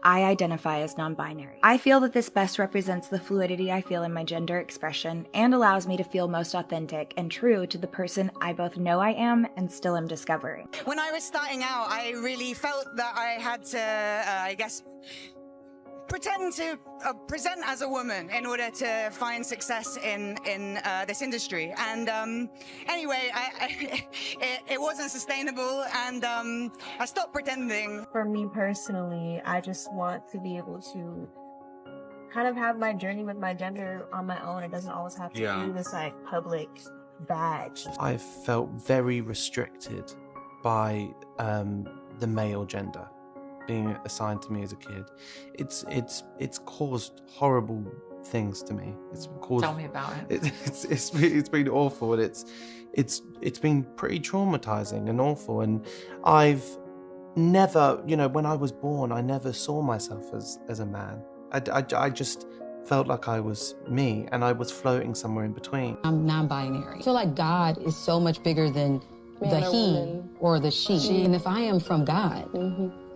I identify as non-binary. I feel that this best represents the fluidity I feel in my gender expression and allows me to feel most authentic and true to the person I both know I am and still am discovering. When I was starting out, I really felt that I had to, pretend to present as a woman in order to find success in this industry. And anyway, it wasn't sustainable, and I stopped pretending. For me personally, I just want to be able to kind of have my journey with my gender on my own. It doesn't always have to be this like public badge. I felt very restricted by the male gender being assigned to me as a kid. It's caused horrible things to me. It's caused. Tell me about it. It's been awful, and it's been pretty traumatizing and awful. And I've never, when I was born, I never saw myself as a man. I just felt like I was me, and I was floating somewhere in between. I'm non-binary. I feel like God is so much bigger than the he or the she. And if I am from God,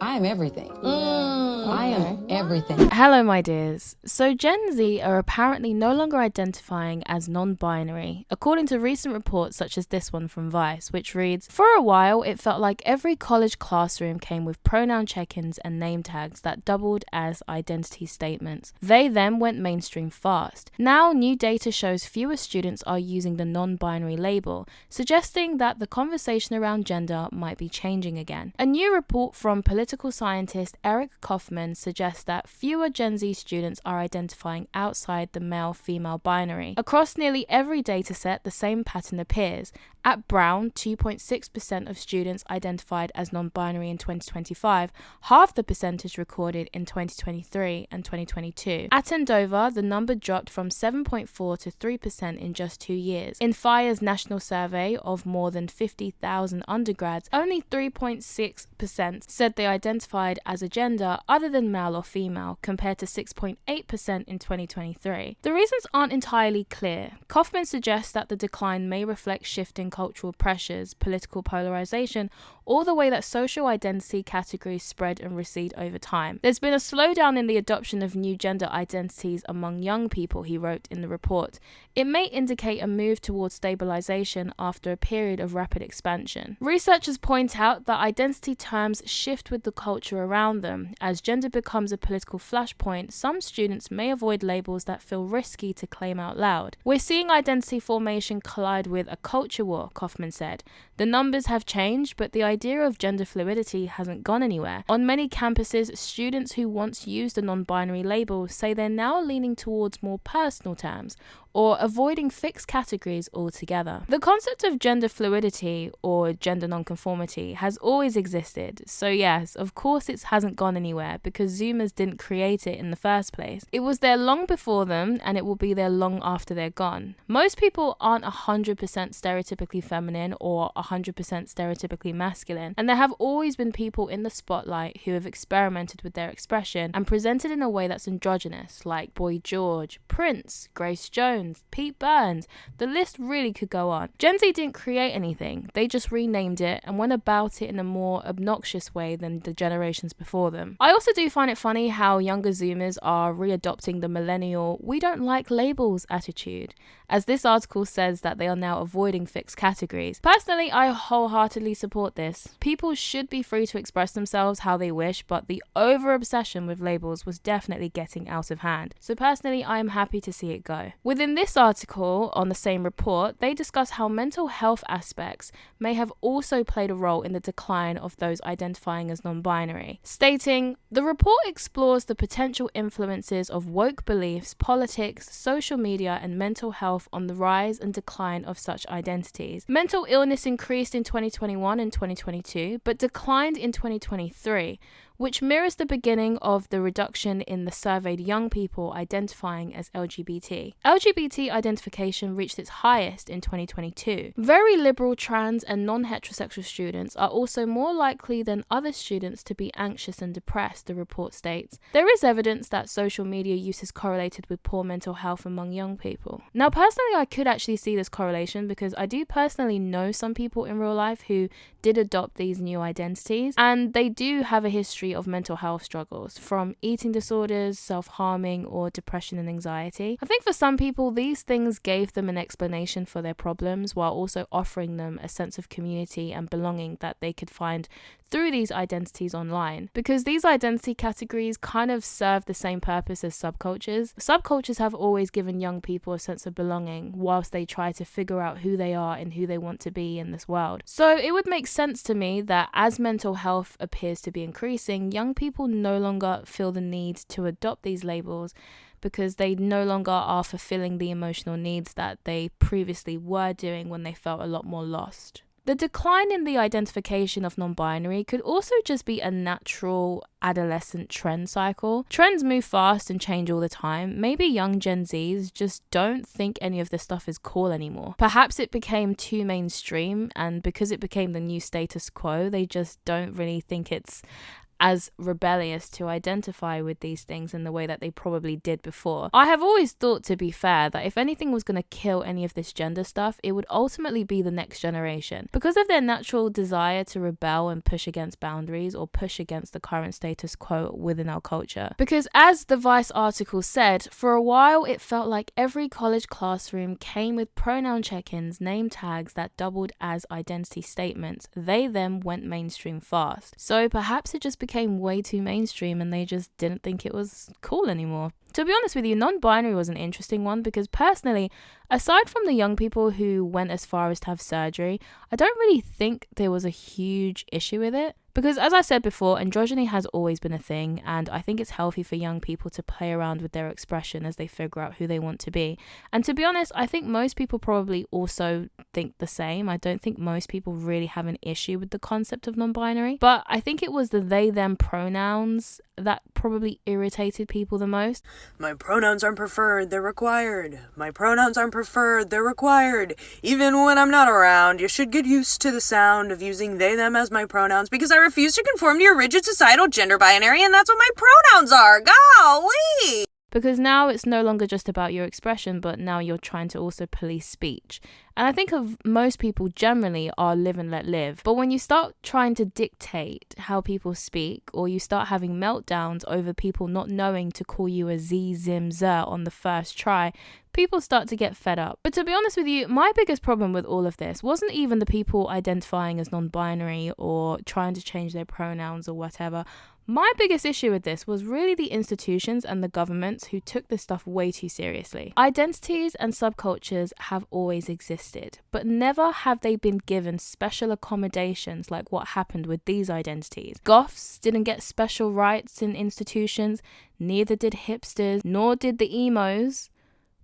I am everything. I am everything. Hello, my dears. So Gen Z are apparently no longer identifying as non-binary, according to recent reports such as this one from Vice, which reads, "For a while, it felt like every college classroom came with pronoun check-ins and name tags that doubled as identity statements. They then went mainstream fast. Now, new data shows fewer students are using the non-binary label, suggesting that the conversation around gender might be changing again. A new report from political scientist Eric Kaufman suggests that fewer Gen Z students are identifying outside the male-female binary. Across nearly every dataset, the same pattern appears. At Brown, 2.6% of students identified as non-binary in 2025, half the percentage recorded in 2023 and 2022. At Andover, the number dropped from 7.4 to 3% in just 2 years. In FIRE's national survey of more than 50,000 undergrads, only 3.6% said they identified as a gender other than male or female, compared to 6.8% in 2023. The reasons aren't entirely clear. Kaufman suggests that the decline may reflect shifting cultural pressures, political polarization, or the way that social identity categories spread and recede over time. There's been a slowdown in the adoption of new gender identities among young people, he wrote in the report. It may indicate a move towards stabilization after a period of rapid expansion. Researchers point out that identity terms shift with the culture around them. As gender becomes a political flashpoint, some students may avoid labels that feel risky to claim out loud. We're seeing identity formation collide with a culture war, Kaufman said. The numbers have changed, but the idea of gender fluidity hasn't gone anywhere. On many campuses, students who once used a non-binary label say they're now leaning towards more personal terms, or avoiding fixed categories altogether. The concept of gender fluidity or gender nonconformity has always existed, so yes, of course it hasn't gone anywhere because Zoomers didn't create it in the first place. It was there long before them, and it will be there long after they're gone. Most people aren't 100% stereotypically feminine or 100% stereotypically masculine, and there have always been people in the spotlight who have experimented with their expression and presented in a way that's androgynous, like Boy George, Prince, Grace Jones, Pete Burns. The list really could go on. Gen Z didn't create anything, they just renamed it and went about it in a more obnoxious way than the generations before them. I also do find it funny how younger Zoomers are readopting the millennial "we don't like labels" attitude, as this article says that they are now avoiding fixed categories. Personally, I wholeheartedly support this. People should be free to express themselves how they wish, but the over-obsession with labels was definitely getting out of hand. So personally, I am happy to see it go. Within this article, on the same report, they discuss how mental health aspects may have also played a role in the decline of those identifying as non-binary, stating, "The report explores the potential influences of woke beliefs, politics, social media, and mental health on the rise and decline of such identities. Mental illness increased in 2021 and 2022, but declined in 2023, which mirrors the beginning of the reduction in the surveyed young people identifying as LGBT. LGBT identification reached its highest in 2022. Very liberal trans and non-heterosexual students are also more likely than other students to be anxious and depressed," the report states. There is evidence that social media use is correlated with poor mental health among young people. Now, personally, I could actually see this correlation because I do personally know some people in real life who did adopt these new identities, and they do have a history of mental health struggles, from eating disorders, self-harming, or depression and anxiety. I think for some people, these things gave them an explanation for their problems while also offering them a sense of community and belonging that they could find through these identities online, because these identity categories kind of serve the same purpose as subcultures. Subcultures have always given young people a sense of belonging whilst they try to figure out who they are and who they want to be in this world. So it would make sense to me that as mental health appears to be increasing, young people no longer feel the need to adopt these labels because they no longer are fulfilling the emotional needs that they previously were doing when they felt a lot more lost. The decline in the identification of non-binary could also just be a natural adolescent trend cycle. Trends move fast and change all the time. Maybe young Gen Zs just don't think any of this stuff is cool anymore. Perhaps it became too mainstream, and because it became the new status quo, they just don't really think it's as rebellious to identify with these things in the way that they probably did before. I have always thought, to be fair, that if anything was going to kill any of this gender stuff, it would ultimately be the next generation, because of their natural desire to rebel and push against boundaries or push against the current status quo within our culture. Because as the Vice article said, for a while it felt like every college classroom came with pronoun check-ins, name tags that doubled as identity statements. They then went mainstream fast. So perhaps it just became way too mainstream and they just didn't think it was cool anymore. To be honest with you, non-binary was an interesting one because personally, aside from the young people who went as far as to have surgery, I don't really think there was a huge issue with it. Because as I said before, androgyny has always been a thing, and I think it's healthy for young people to play around with their expression as they figure out who they want to be. And to be honest, I think most people probably also think the same. I don't think most people really have an issue with the concept of non-binary, but I think it was the they-them pronouns that probably irritated people the most. My pronouns aren't preferred, they're required. My pronouns aren't preferred, they're required. Even when I'm not around, you should get used to the sound of using they-them as my pronouns because I refuse to conform to your rigid societal gender binary, and that's what my pronouns are. Golly! Because now it's no longer just about your expression, but now you're trying to also police speech. And I think of most people generally are live and let live. But when you start trying to dictate how people speak, or you start having meltdowns over people not knowing to call you a Z, Zim, Zer on the first try, people start to get fed up. But to be honest with you, my biggest problem with all of this wasn't even the people identifying as non-binary or trying to change their pronouns or whatever. My biggest issue with this was really the institutions and the governments who took this stuff way too seriously. Identities and subcultures have always existed, but never have they been given special accommodations like what happened with these identities. Goths didn't get special rights in institutions, neither did hipsters, nor did the emos.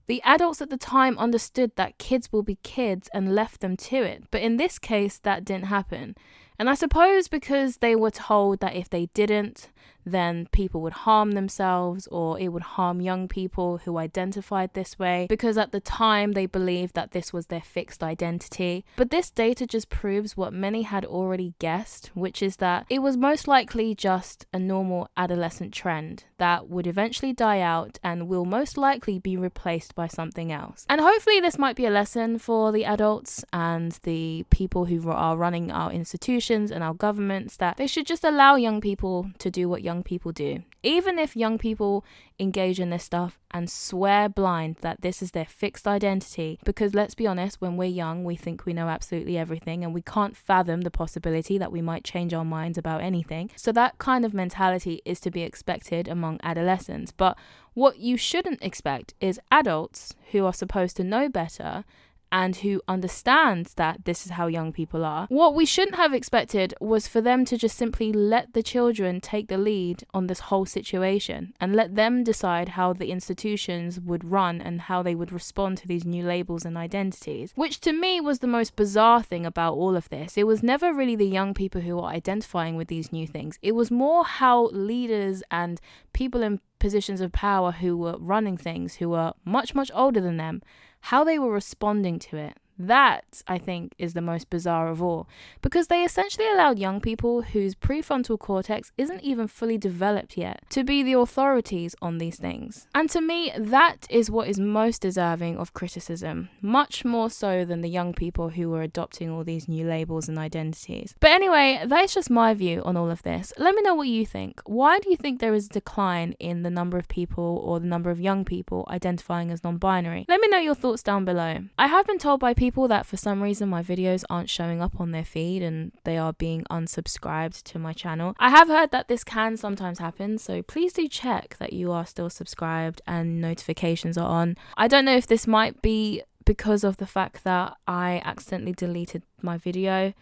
The adults at the time understood that kids will be kids and left them to it, but in this case that didn't happen. And I suppose because they were told that if they didn't, then people would harm themselves or it would harm young people who identified this way, because at the time they believed that this was their fixed identity. But this data just proves what many had already guessed, which is that it was most likely just a normal adolescent trend that would eventually die out and will most likely be replaced by something else. And hopefully this might be a lesson for the adults and the people who are running our institutions and our governments, that they should just allow young people to do what young people do. Even if young people engage in this stuff and swear blind that this is their fixed identity, because let's be honest, when we're young, we think we know absolutely everything and we can't fathom the possibility that we might change our minds about anything. So that kind of mentality is to be expected among adolescents. But what you shouldn't expect is adults who are supposed to know better and who understands that this is how young people are. What we shouldn't have expected was for them to just simply let the children take the lead on this whole situation and let them decide how the institutions would run and how they would respond to these new labels and identities, which to me was the most bizarre thing about all of this. It was never really the young people who were identifying with these new things. It was more how leaders and people in positions of power who were running things, who were much, much older than them, how they were responding to it. That, I think, is the most bizarre of all, because they essentially allowed young people whose prefrontal cortex isn't even fully developed yet to be the authorities on these things. And to me, that is what is most deserving of criticism, much more so than the young people who were adopting all these new labels and identities. But anyway, that's just my view on all of this. Let me know what you think. Why do you think there is a decline in the number of people or the number of young people identifying as non-binary? Let me know your thoughts down below. I have been told by people that for some reason my videos aren't showing up on their feed and they are being unsubscribed to my channel. I have heard that this can sometimes happen, so please do check that you are still subscribed and notifications are on. I don't know if this might be because of the fact that I accidentally deleted my video,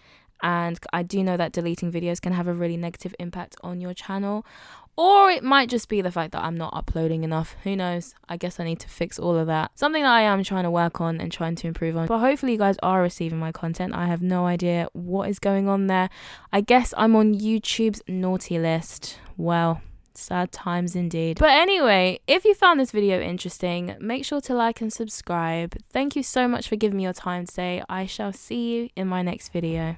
and I do know that deleting videos can have a really negative impact on your channel. Or it might just be the fact that I'm not uploading enough. Who knows? I guess I need to fix all of that. Something that I am trying to work on and trying to improve on. But hopefully you guys are receiving my content. I have no idea what is going on there. I guess I'm on YouTube's naughty list. Well, sad times indeed. But anyway, if you found this video interesting, make sure to like and subscribe. Thank you so much for giving me your time today. I shall see you in my next video.